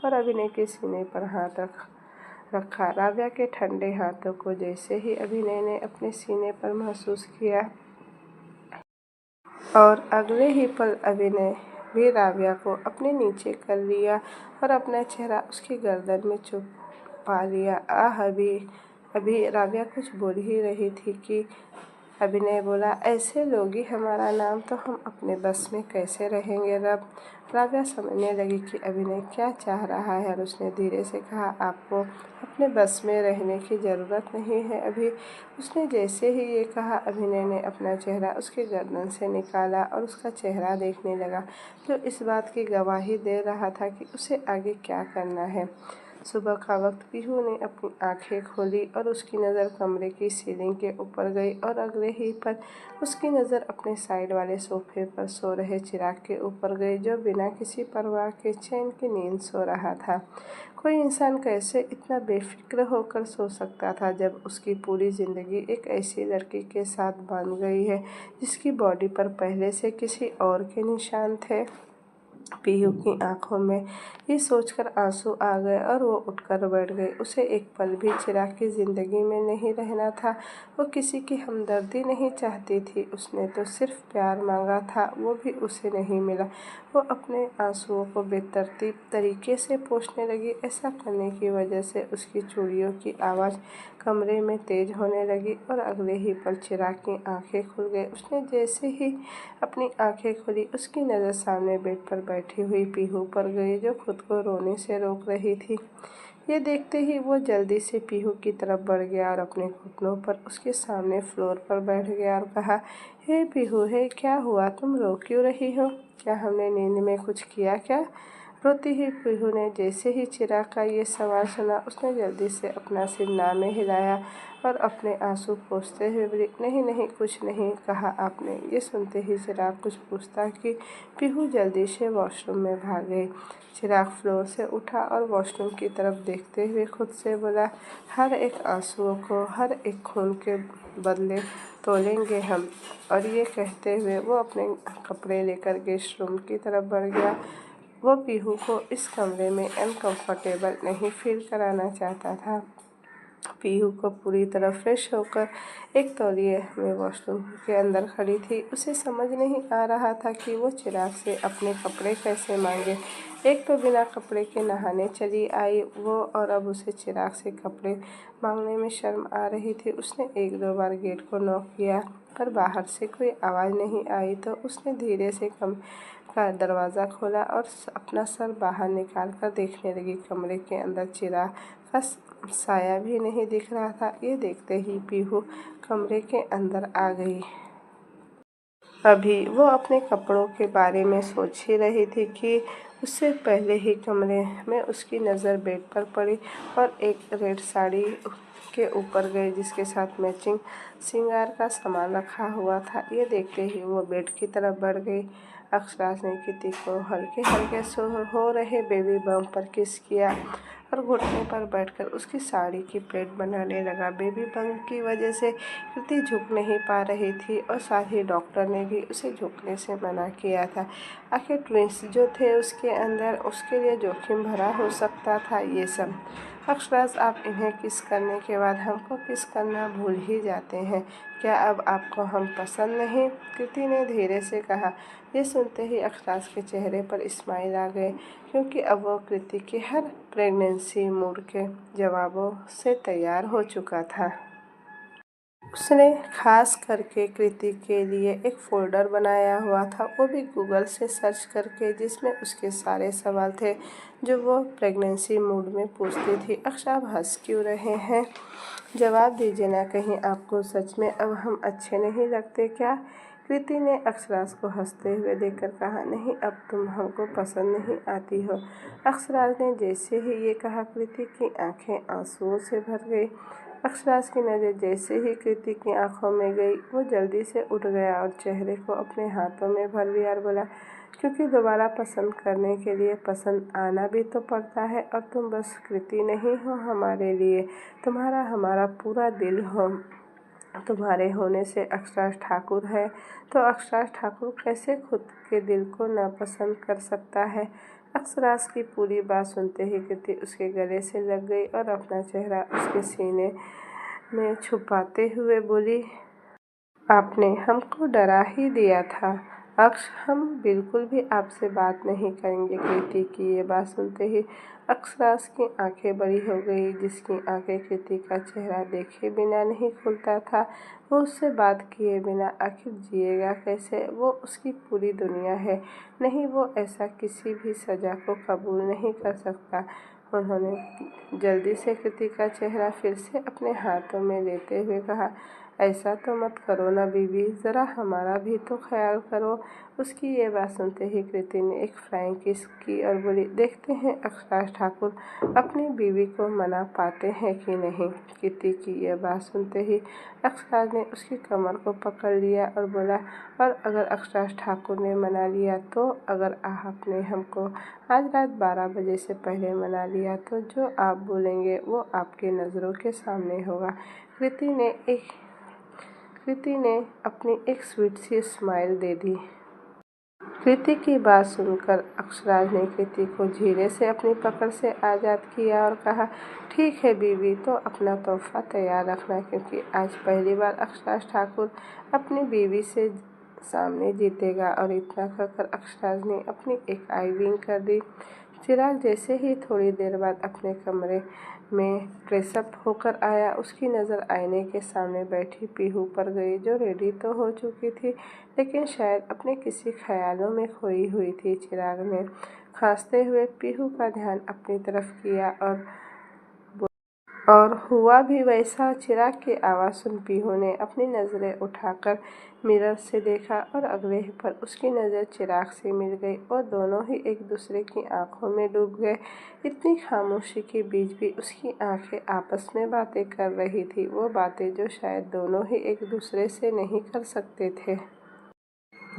और अभिनय के सीने पर हाथ रखा। राबिया के ठंडे हाथों को जैसे ही अभिनय ने अपने सीने पर महसूस किया और अगले ही पल अभिनय भी राबिया को अपने नीचे कर लिया और अपना चेहरा उसकी गर्दन में छुपा लिया। अभी राबिया कुछ बोल ही रही थी कि अभिनय बोला, ऐसे लोगी हमारा नाम तो हम अपने बस में कैसे रहेंगे रब? राबिया समझने लगी कि अभिनय क्या चाह रहा है और उसने धीरे से कहा, आपको अपने बस में रहने की ज़रूरत नहीं है अभी। उसने जैसे ही ये कहा, अभिनय ने अपना चेहरा उसके गर्दन से निकाला और उसका चेहरा देखने लगा, जो इस बात की गवाही दे रहा था कि उसे आगे क्या करना है। सुबह का वक्त पीहू ने अपनी आंखें खोली और उसकी नज़र कमरे की सीलिंग के ऊपर गई और अगले ही पल उसकी नज़र अपने साइड वाले सोफे पर सो रहे चिराग के ऊपर गई, जो बिना किसी परवाह के चैन की नींद सो रहा था। कोई इंसान कैसे इतना बेफिक्र होकर सो सकता था जब उसकी पूरी ज़िंदगी एक ऐसी लड़की के साथ बन गई है जिसकी बॉडी पर पहले से किसी और के निशान थे। पीहू की आंखों में ये सोचकर आंसू आ गए और वो उठकर बैठ गई। उसे एक पल भी चिराग की ज़िंदगी में नहीं रहना था। वो किसी की हमदर्दी नहीं चाहती थी, उसने तो सिर्फ प्यार मांगा था, वो भी उसे नहीं मिला। वो अपने आंसुओं को बेतरतीब तरीके से पोंछने लगी। ऐसा करने की वजह से उसकी चूड़ियों की आवाज़ कमरे में तेज होने लगी और अगले ही पल चिराग की आंखें खुल गई। उसने जैसे ही अपनी आंखें खोली, उसकी नज़र सामने बेड पर बैठी हुई पीहू पर गई, जो खुद को रोने से रोक रही थी। ये देखते ही वो जल्दी से पीहू की तरफ बढ़ गया और अपने घुटनों पर उसके सामने फ्लोर पर बैठ गया और कहा, हे पीहू, हे क्या हुआ, तुम रो क्यों रही हो? क्या हमने नींद में कुछ किया क्या? रोती ही पीहू ने जैसे ही चिराग का ये सवाल सुना, उसने जल्दी से अपना सिर ना में हिलाया और अपने आंसू पोंछते हुए बोली, नहीं नहीं, कुछ नहीं कहा आपने। ये सुनते ही चिराग कुछ पूछता कि पीहू जल्दी से वॉशरूम में भाग गई। चिराग फ्लोर से उठा और वॉशरूम की तरफ देखते हुए खुद से बोला, हर एक आंसुओं को, हर एक खून के बदले तोलेंगे हम। और ये कहते हुए वो अपने कपड़े लेकर गेस्ट रूम की तरफ बढ़ गया। वो पीहू को इस कमरे में अनकंफर्टेबल नहीं फील कराना चाहता था। पीहू को पूरी तरह फ्रेश होकर एक तौलिए में वॉशरूम के अंदर खड़ी थी। उसे समझ नहीं आ रहा था कि वो चिराग से अपने कपड़े कैसे मांगे। एक तो बिना कपड़े के नहाने चली आई वो, और अब उसे चिराग से कपड़े मांगने में शर्म आ रही थी। उसने एक दो बार गेट को नॉक किया पर बाहर से कोई आवाज़ नहीं आई, तो उसने धीरे से का दरवाज़ा खोला और अपना सर बाहर निकाल कर देखने लगी। कमरे के अंदर चिराग का साया भी नहीं दिख रहा था। ये देखते ही पीहू कमरे के अंदर आ गई। अभी वो अपने कपड़ों के बारे में सोच ही रही थी कि उससे पहले ही कमरे में उसकी नज़र बेड पर पड़ी और एक रेड साड़ी के ऊपर गई जिसके साथ मैचिंग श्रृंगार का सामान रखा हुआ था। ये देखते ही वो बेड की तरफ बढ़ गई। अक्षराज ने कृति को हल्के हल्के हो रहे बेबी बम्प पर किस किया और घुटने पर बैठकर उसकी साड़ी की प्लेट बनाने लगा। बेबी बम्प की वजह से कृति झुक नहीं पा रही थी और साथ ही डॉक्टर ने भी उसे झुकने से मना किया था। आखिर ट्विंस जो थे उसके अंदर, उसके लिए जोखिम भरा हो सकता था ये सब। अक्षराज, आप इन्हें किस करने के बाद हमको किस करना भूल ही जाते हैं। क्या अब आपको हम पसंद नहीं? कृति ने धीरे से कहा। ये सुनते ही अक्षराज के चेहरे पर स्माइल आ गए, क्योंकि अब वो कृति के हर प्रेगनेंसी मूड के जवाबों से तैयार हो चुका था। उसने खास करके कृति के लिए एक फ़ोल्डर बनाया हुआ था, वो भी गूगल से सर्च करके, जिसमें उसके सारे सवाल थे जो वो प्रेगनेंसी मूड में पूछती थी। अक्षर, आप हंस क्यों रहे हैं? जवाब दीजिए ना, कहीं आपको सच में अब हम अच्छे नहीं लगते क्या? कृति ने अक्षराज को हंसते हुए देखकर कहा, नहीं, अब तुम हमको पसंद नहीं आती हो। अक्षराज ने जैसे ही ये कहा, कृति की आंखें आंसुओं से भर गई। अक्षराज की नज़र जैसे ही कृति की आंखों में गई, वो जल्दी से उठ गया और चेहरे को अपने हाथों में भर लिया और बोला, क्योंकि दोबारा पसंद करने के लिए पसंद आना भी तो पड़ता है, और तुम बस कृति नहीं हो हमारे लिए, तुम्हारा हमारा पूरा दिल हो। तुम्हारे होने से अक्षराज ठाकुर है, तो अक्षराज ठाकुर कैसे खुद के दिल को नापसंद कर सकता है? अक्षराज की पूरी बात सुनते ही कृति उसके गले से लग गई और अपना चेहरा उसके सीने में छुपाते हुए बोली, आपने हमको डरा ही दिया था अक्ष, हम बिल्कुल भी आपसे बात नहीं करेंगे। कृति की ये बात सुनते ही अक्षराज की आंखें बड़ी हो गई, जिसकी आंखें कृति का चेहरा देखे बिना नहीं खुलता था। वो उससे बात किए बिना आखिर जिएगा कैसे? वो उसकी पूरी दुनिया है। नहीं, वो ऐसा किसी भी सज़ा को कबूल नहीं कर सकता। उन्होंने जल्दी से कृति का चेहरा फिर से अपने हाथों में लेते हुए कहा, ऐसा तो मत करो ना बीबी, ज़रा हमारा भी तो ख्याल करो। उसकी ये बात सुनते ही कृति ने एक फ्लाइंग किस की और बोली, देखते हैं अक्षराज ठाकुर अपनी बीवी को मना पाते हैं कि नहीं। कृति की ये बात सुनते ही अक्षराज ने उसकी कमर को पकड़ लिया और बोला, और अगर अक्षराज ठाकुर ने मना लिया तो? अगर आपने हमको आज रात 12 बजे से पहले मना लिया तो जो आप बोलेंगे वो आपकी नज़रों के सामने होगा। कृति ने अपनी एक स्वीट सी स्माइल दे दी। कृति की बात सुनकर अक्षराज ने कृति को धीरे से अपनी पकड़ से आज़ाद किया और कहा, ठीक है बीवी, तो अपना तोहफा तैयार रखना, क्योंकि आज पहली बार अक्षराज ठाकुर अपनी बीवी से सामने जीतेगा। और इतना कहकर अक्षराज ने अपनी एक आई विंक कर दी। चिराग जैसे ही थोड़ी देर बाद अपने कमरे में फ्रेशअप होकर आया, उसकी नज़र आईने के सामने बैठी पीहू पर गई, जो रेडी तो हो चुकी थी लेकिन शायद अपने किसी ख्यालों में खोई हुई थी। चिराग ने खांसते हुए पीहू का ध्यान अपनी तरफ किया और और हुआ भी वैसा। चिराग की आवाज़ सुन पीहू ने अपनी नज़रें उठाकर मिरर से देखा और अगले ही पल उसकी नज़र चिराग से मिल गई और दोनों ही एक दूसरे की आंखों में डूब गए। इतनी खामोशी के बीच भी उसकी आंखें आपस में बातें कर रही थी, वो बातें जो शायद दोनों ही एक दूसरे से नहीं कर सकते थे।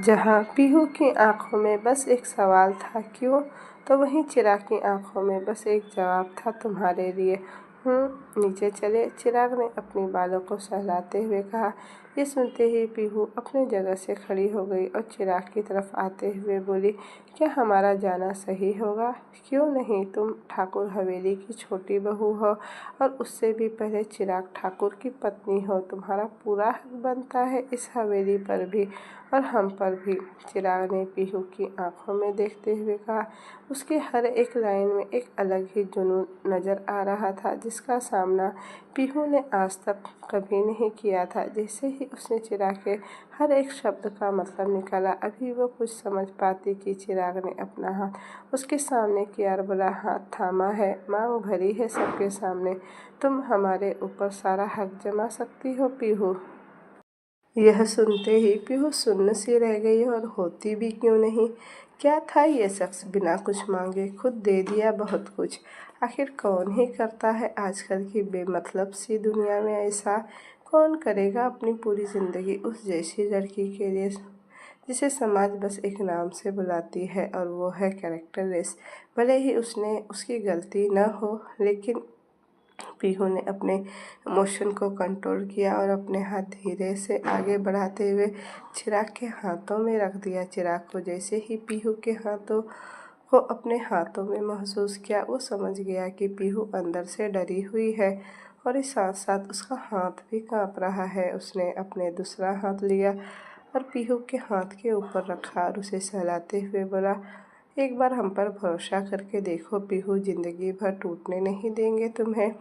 जहाँ पीहू की आंखों में बस एक सवाल था, क्यों, तो वहीं चिराग की आंखों में बस एक जवाब था, तुम्हारे लिए। नीचे चले, चिराग ने अपने बालों को सहलाते हुए कहा। ये सुनते ही पीहू अपनी जगह से खड़ी हो गई और चिराग की तरफ आते हुए बोली, क्या हमारा जाना सही होगा? क्यों नहीं, तुम ठाकुर हवेली की छोटी बहू हो और उससे भी पहले चिराग ठाकुर की पत्नी हो। तुम्हारा पूरा हक बनता है इस हवेली पर भी और हम पर भी। चिराग ने पीहू की आंखों में देखते हुए कहा। उसके हर एक लाइन में एक अलग ही जुनून नज़र आ रहा था, जिसका सामना पीहू ने आज तक कभी नहीं किया था। जैसे ही उसने चिराग के हर एक शब्द का मतलब निकाला, अभी वो कुछ समझ पाती कि चिराग ने अपना हाथ उसके सामने किया और बोला, हाथ थामा है, मांग भरी है सबके सामने, तुम हमारे ऊपर सारा हक जमा सकती हो पीहू। यह सुनते ही पीहू सुन्न सी रह गई और होती भी क्यों नहीं। क्या था ये शख्स, बिना कुछ मांगे खुद दे दिया बहुत कुछ। आखिर कौन ही करता है आजकल की बेमतलब सी दुनिया में ऐसा? कौन करेगा अपनी पूरी ज़िंदगी उस जैसी लड़की के लिए जिसे समाज बस एक नाम से बुलाती है, और वो है कैरेक्टरलेस। भले ही उसने उसकी गलती न हो, लेकिन पीहू ने अपने इमोशन को कंट्रोल किया और अपने हाथ धीरे से आगे बढ़ाते हुए चिराग के हाथों में रख दिया। चिराग को जैसे ही पीहू के हाथों को अपने हाथों में महसूस किया, वो समझ गया कि पीहू अंदर से डरी हुई है और इस साथ साथ उसका हाथ भी कांप रहा है। उसने अपने दूसरा हाथ लिया और पीहू के हाथ के ऊपर रखा और उसे सहलाते हुए बोला, एक बार हम पर भरोसा करके देखो पीहू, जिंदगी भर टूटने नहीं देंगे तुम्हें।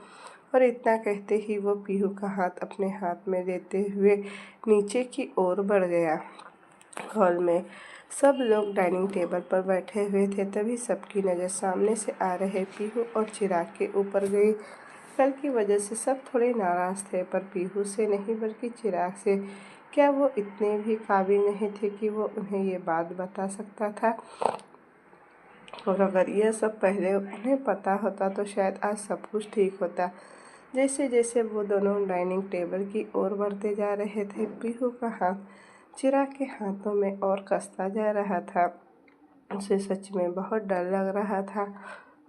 और इतना कहते ही वो पीहू का हाथ अपने हाथ में लेते हुए नीचे की ओर बढ़ गया। हॉल में सब लोग डाइनिंग टेबल पर बैठे हुए थे, तभी सबकी नज़र सामने से आ रहे पीहू और चिराग के ऊपर गई। कल की वजह से सब थोड़े नाराज़ थे, पर पीहू से नहीं बल्कि चिराग से। क्या वो इतने भी काबिल नहीं थे कि वो उन्हें ये बात बता सकता था? और अगर यह सब पहले उन्हें पता होता तो शायद आज सब कुछ ठीक होता। जैसे जैसे वो दोनों डाइनिंग टेबल की ओर बढ़ते जा रहे थे, पीहू का हाथ चिराग के हाथों में और कसता जा रहा था। उसे सच में बहुत डर लग रहा था।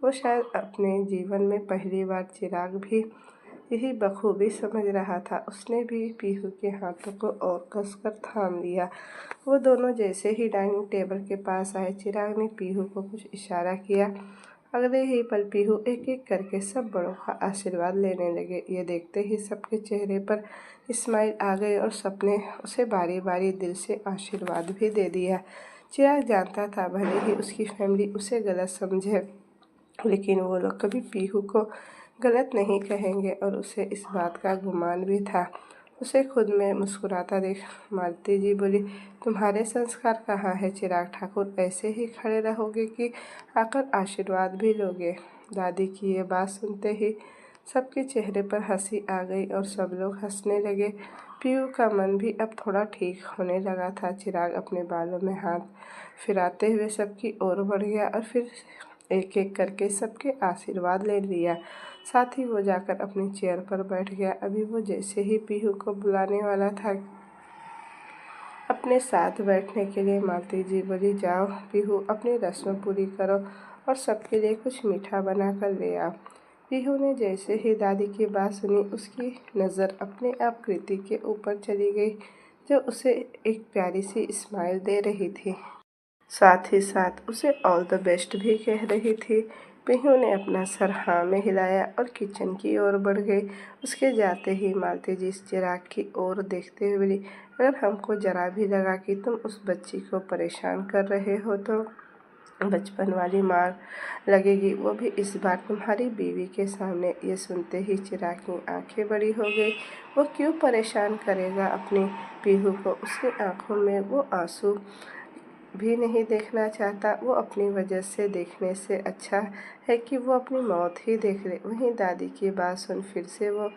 वो शायद अपने जीवन में पहली बार चिराग भी यही बखूबी समझ रहा था। उसने भी पीहू के हाथों को और कसकर थाम लिया। वो दोनों जैसे ही डाइनिंग टेबल के पास आए, चिराग ने पीहू को कुछ इशारा किया। अगले ही पल पीहू एक एक करके सब बड़ों का आशीर्वाद लेने लगे। ये देखते ही सबके चेहरे पर स्माइल आ गई और सबने उसे बारी बारी दिल से आशीर्वाद भी दे दिया। चिराग जानता था भले ही उसकी फैमिली उसे गलत समझे, लेकिन वो लोग कभी पीहू को गलत नहीं कहेंगे, और उसे इस बात का गुमान भी था। उसे खुद में मुस्कुराता देख मालती जी बोली, तुम्हारे संस्कार कहाँ है चिराग ठाकुर? ऐसे ही खड़े रहोगे कि आकर आशीर्वाद भी लोगे? दादी की ये बात सुनते ही सबके चेहरे पर हंसी आ गई और सब लोग हंसने लगे। पीहू का मन भी अब थोड़ा ठीक होने लगा था। चिराग अपने बालों में हाथ फिराते हुए सबकी ओर बढ़ गया और फिर एक एक करके सबके आशीर्वाद ले लिया। साथ ही वो जाकर अपनी चेयर पर बैठ गया। अभी वो जैसे ही पीहू को बुलाने वाला था अपने साथ बैठने के लिए, मालती जी बोली, जाओ पीहू, अपनी रस्म पूरी करो और सबके लिए कुछ मीठा बना कर ले आओ। पीहू ने जैसे ही दादी की बात सुनी, उसकी नज़र अपने आप कृति के ऊपर चली गई, जो उसे एक प्यारी सी स्माइल दे रही थी, साथ ही साथ उसे ऑल द बेस्ट भी कह रही थी। पीहू ने अपना सर हाँ में हिलाया और किचन की ओर बढ़ गई। उसके जाते ही मालती जी चिराग की ओर देखते हुए बोली, अगर हमको जरा भी लगा कि तुम उस बच्ची को परेशान कर रहे हो तो बचपन वाली मार लगेगी, वो भी इस बार तुम्हारी बीवी के सामने। ये सुनते ही चिराग की आंखें बड़ी हो गई। वो क्यों परेशान करेगा अपनी पीहू को? उसकी आंखों में वो आंसू भी नहीं देखना चाहता। वो अपनी वजह से देखने से अच्छा है कि वो अपनी मौत ही देख ले। वहीं दादी की बात सुन फिर से वो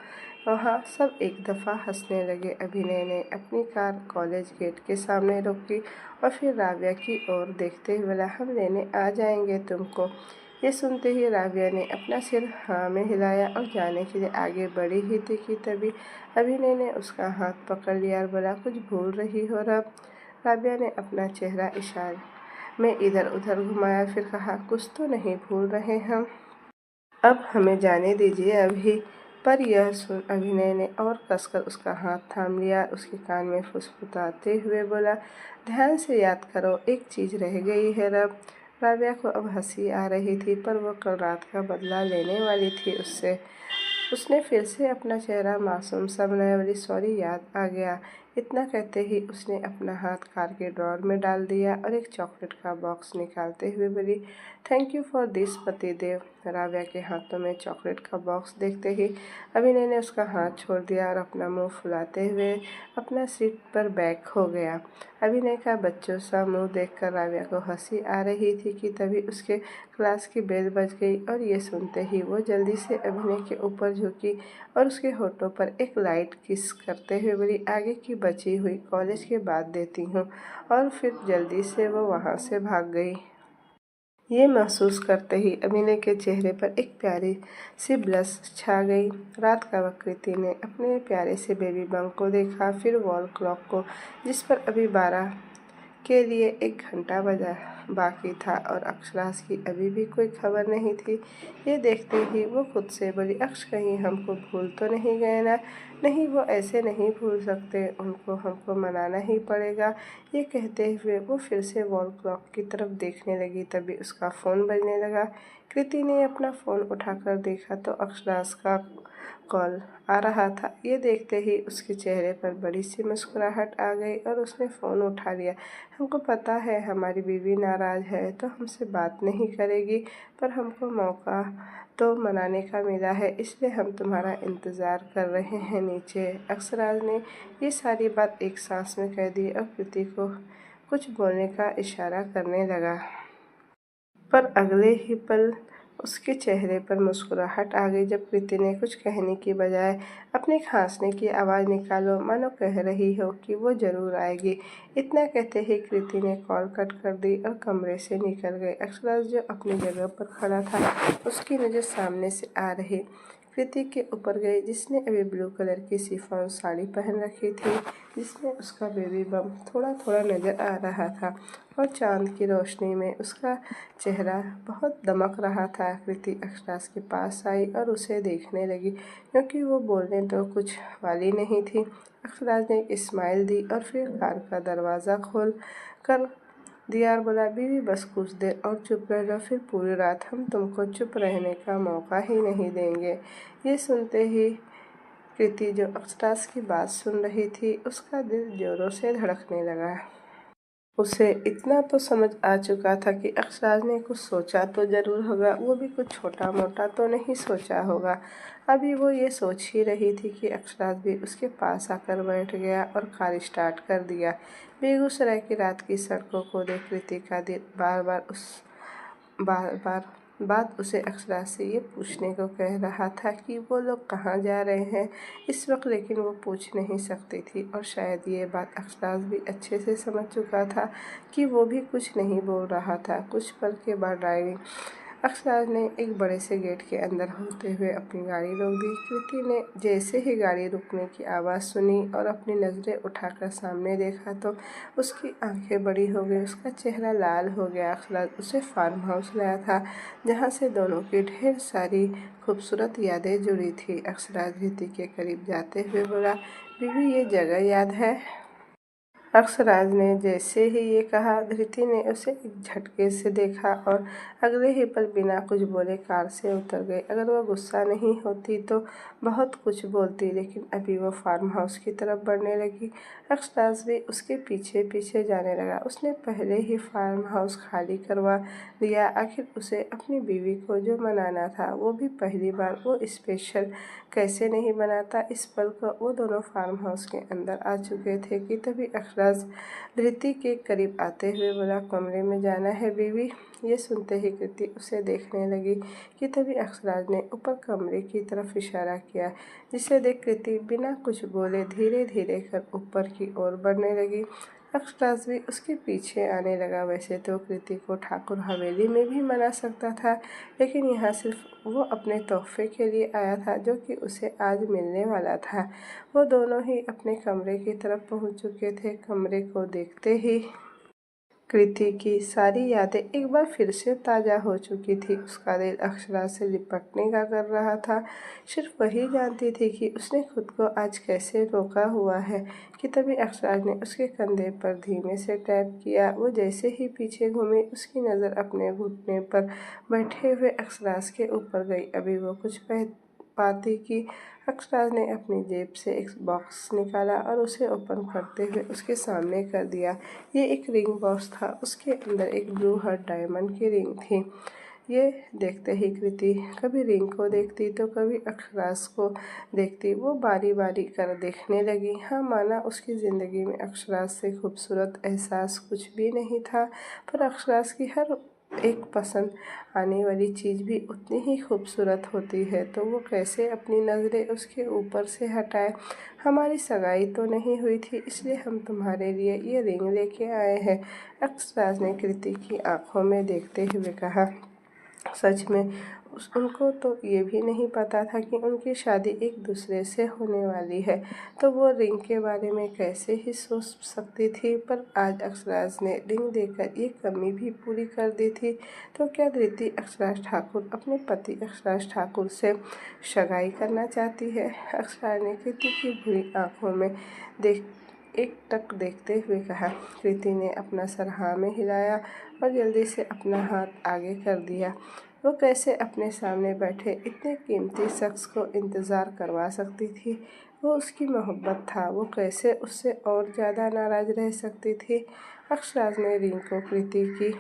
वहाँ सब एक दफ़ा हंसने लगे। अभिनय ने अपनी कार कॉलेज गेट के सामने रोकी और फिर राव्या की ओर देखते हुए बोला, हम लेने आ जाएंगे तुमको। ये सुनते ही राव्या ने अपना सिर हाँ में हिलाया और जाने के लिए आगे बढ़ी ही थी कि तभी अभिनय ने उसका हाथ पकड़ लिया और बोला, कुछ भूल रही हो रब। राबिया ने अपना चेहरा इशारे में इधर उधर घुमाया, फिर कहा, कुछ तो नहीं भूल रहे हम। अब हमें जाने दीजिए अभी। पर यह सुन अभिनय ने और कसकर उसका हाथ थाम लिया। उसके कान में फुसफुसाते हुए बोला, ध्यान से याद करो, एक चीज़ रह गई है रब। राबिया को अब हंसी आ रही थी, पर वह कल रात का बदला लेने वाली थी उससे। उसने फिर से अपना चेहरा मासूम सा बनाया, बोली, सॉरी, याद आ गया। इतना कहते ही उसने अपना हाथ कार के ड्रॉर में डाल दिया और एक चॉकलेट का बॉक्स निकालते हुए बोली, थैंक यू फॉर दिस पतिदेव। राव्या के हाथों में चॉकलेट का बॉक्स देखते ही अभिनय ने उसका हाथ छोड़ दिया और अपना मुंह फुलाते हुए अपना सीट पर बैक हो गया। अभिनय का बच्चों सा मुंह देखकर राव्या को हंसी आ रही थी कि तभी उसके क्लास की बेल बज गई और ये सुनते ही वो जल्दी से अभिनय के ऊपर झुकी और उसके होठों पर एक लाइट किस करते हुए बोली, आगे की बची हुई कॉलेज के बाद देती हूँ। और फिर जल्दी से वो वहाँ से भाग गई। ये महसूस करते ही अभिनय के चेहरे पर एक प्यारी सी ब्लश छा गई। रात का वक्त कृति ने अपने प्यारे से बेबी बंक को देखा, फिर वॉल क्लॉक को जिस पर अभी 12 के लिए 1 घंटा बजा बाकी था और अक्षराज की अभी भी कोई खबर नहीं थी। ये देखते ही वो खुद से बोली, अक्ष कहीं हमको भूल तो नहीं गए ना। नहीं, वो ऐसे नहीं भूल सकते, उनको हमको मनाना ही पड़ेगा। ये कहते हुए वो फिर से वॉल क्लॉक की तरफ देखने लगी। तभी उसका फ़ोन बजने लगा। कृति ने अपना फ़ोन उठाकर देखा तो अक्षराज का कॉल आ रहा था। ये देखते ही उसके चेहरे पर बड़ी सी मुस्कुराहट आ गई और उसने फ़ोन उठा लिया। हमको पता है हमारी बीवी नाराज़ है तो हमसे बात नहीं करेगी, पर हमको मौका तो मनाने का मिला है, इसलिए हम तुम्हारा इंतज़ार कर रहे हैं नीचे। अक्षराज ने ये सारी बात एक सांस में कह दी और कृति को कुछ बोलने का इशारा करने लगा, पर अगले ही पल उसके चेहरे पर मुस्कुराहट आ गई जब कृति ने कुछ कहने की बजाय अपनी खांसने की आवाज़ निकालो, मानो कह रही हो कि वो ज़रूर आएगी। इतना कहते ही कृति ने कॉल कट कर दी और कमरे से निकल गई। अक्षराज जो अपनी जगह पर खड़ा था, उसकी नज़र सामने से आ रही कृति के ऊपर गई, जिसने अभी ब्लू कलर की शिफॉन साड़ी पहन रखी थी, जिसमें उसका बेबी बम थोड़ा थोड़ा नज़र आ रहा था और चांद की रोशनी में उसका चेहरा बहुत दमक रहा था। कृति अक्षराज के पास आई और उसे देखने लगी, क्योंकि वो बोलने तो कुछ वाली नहीं थी। अक्षराज ने एक स्माइल दी और फिर कार का दरवाज़ा खोल कर दिया और बोला, बीवी बस कुछ देर और चुप रह लो, फिर पूरी रात हम तुमको चुप रहने का मौका ही नहीं देंगे। ये सुनते ही कृति, जो अक्षराज की बात सुन रही थी, उसका दिल जोरों से धड़कने लगा। उसे इतना तो समझ आ चुका था कि अक्षराज ने कुछ सोचा तो ज़रूर होगा, वो भी कुछ छोटा मोटा तो नहीं सोचा होगा। अभी वो ये सोच ही रही थी कि अक्षराज भी उसके पास आकर बैठ गया और कार स्टार्ट कर दिया। बेगूसराय की रात की सड़कों को देख कृति का दिल बार बार बात उसे अक्षराज से ये पूछने को कह रहा था कि वो लोग कहाँ जा रहे हैं इस वक्त, लेकिन वो पूछ नहीं सकती थी। और शायद ये बात अक्षराज भी अच्छे से समझ चुका था कि वो भी कुछ नहीं बोल रहा था। कुछ पल के बाद ड्राइविंग अक्षराज ने एक बड़े से गेट के अंदर होते हुए अपनी गाड़ी रोक दी। कृति ने जैसे ही गाड़ी रुकने की आवाज़ सुनी और अपनी नज़रें उठाकर सामने देखा तो उसकी आंखें बड़ी हो गई, उसका चेहरा लाल हो गया। अक्षराज उसे फार्म हाउस लाया था, जहाँ से दोनों की ढेर सारी खूबसूरत यादें जुड़ी थी। अक्षराज कृति के करीब जाते हुए बोला, बीवी, ये जगह याद है? अक्षराज ने जैसे ही ये कहा, धृति ने उसे एक झटके से देखा और अगले ही पल बिना कुछ बोले कार से उतर गई। अगर वह गुस्सा नहीं होती तो बहुत कुछ बोलती, लेकिन अभी वो फार्म हाउस की तरफ बढ़ने लगी। अक्षराज भी उसके पीछे पीछे जाने लगा। उसने पहले ही फार्म हाउस खाली करवा दिया। आखिर उसे अपनी बीवी को जो मनाना था, वो भी पहली बार वो स्पेशल कैसे नहीं बनाता। इस पल को वो दोनों फार्म हाउस के अंदर आ चुके थे कि तभी अक्षराज अक्षराज धृति के करीब आते हुए बोला, कमरे में जाना है बीवी। ये सुनते ही कृति उसे देखने लगी कि तभी अक्षराज ने ऊपर कमरे की तरफ इशारा किया, जिसे देख कृति बिना कुछ बोले धीरे धीरे कर ऊपर की ओर बढ़ने लगी। अक्षराज भी उसके पीछे आने लगा। वैसे तो कृति को ठाकुर हवेली में भी मना सकता था, लेकिन यहाँ सिर्फ वो अपने तोहफे के लिए आया था जो कि उसे आज मिलने वाला था। वो दोनों ही अपने कमरे की तरफ पहुंच चुके थे। कमरे को देखते ही कृति की सारी यादें एक बार फिर से ताज़ा हो चुकी थी। उसका दिल अक्षरा से लिपटने का कर रहा था। सिर्फ वही जानती थी कि उसने खुद को आज कैसे रोका हुआ है कि तभी अक्षराज ने उसके कंधे पर धीमे से टैप किया। वो जैसे ही पीछे घूमी, उसकी नज़र अपने घुटने पर बैठे हुए अक्षराज के ऊपर गई। अभी वो कुछ पाती कि अक्षराज ने अपनी जेब से एक बॉक्स निकाला और उसे ओपन करते हुए उसके सामने कर दिया। ये एक रिंग बॉक्स था। उसके अंदर एक ब्लू हार्ट डायमंड की रिंग थी। ये देखते ही कृति कभी रिंग को देखती तो कभी अक्षराज को देखती। वो बारी बारी कर देखने लगी। हाँ, माना उसकी ज़िंदगी में अक्षराज से खूबसूरत एहसास कुछ भी नहीं था, पर अक्षराज की हर एक पसंद आने वाली चीज़ भी उतनी ही खूबसूरत होती है, तो वो कैसे अपनी नज़रें उसके ऊपर से हटाए। हमारी सगाई तो नहीं हुई थी, इसलिए हम तुम्हारे लिए ये रिंग लेके आए हैं, अक्षराज ने कृति की आंखों में देखते हुए कहा। सच में उनको तो ये भी नहीं पता था कि उनकी शादी एक दूसरे से होने वाली है, तो वो रिंग के बारे में कैसे ही सोच सकती थी। पर आज अक्षराज ने रिंग देकर ये कमी भी पूरी कर दी थी। तो क्या धृति अक्षराज ठाकुर अपने पति अक्षराज ठाकुर से सगाई करना चाहती है? अक्षराज ने कृति की बुरी आंखों में एक टक देखते हुए कहा। कृति ने अपना सर हाँ में हिलाया और जल्दी से अपना हाथ आगे कर दिया। वो कैसे अपने सामने बैठे इतने कीमती शख्स को इंतज़ार करवा सकती थी? वो उसकी मोहब्बत था, वो कैसे उससे और ज़्यादा नाराज़ रह सकती थी? अक्षराज ने रिंग को कृति की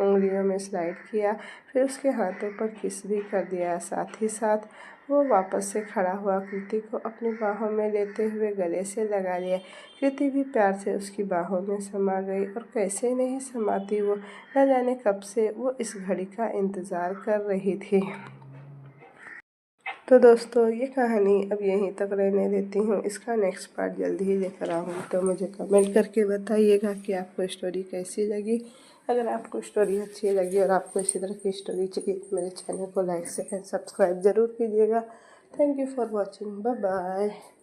उंगलियों में स्लाइड किया, फिर उसके हाथों पर किस भी कर दिया। साथ ही साथ वो वापस से खड़ा हुआ कृति को अपनी बाहों में लेते हुए गले से लगा लिया। कृति भी प्यार से उसकी बाहों में समा गई, और कैसे नहीं समाती, वो न जाने कब से वो इस घड़ी का इंतज़ार कर रही थी। तो दोस्तों, ये कहानी अब यहीं तक रहने देती हूँ। इसका नेक्स्ट पार्ट जल्दी ही लेकर आऊँगी, तो मुझे कमेंट करके बताइएगा कि आपको स्टोरी कैसी लगी। अगर आपको स्टोरी अच्छी लगी और आपको इसी तरह की स्टोरी चाहिए तो मेरे चैनल को लाइक शेयर सब्सक्राइब ज़रूर कीजिएगा। Thank you for watching. Bye bye.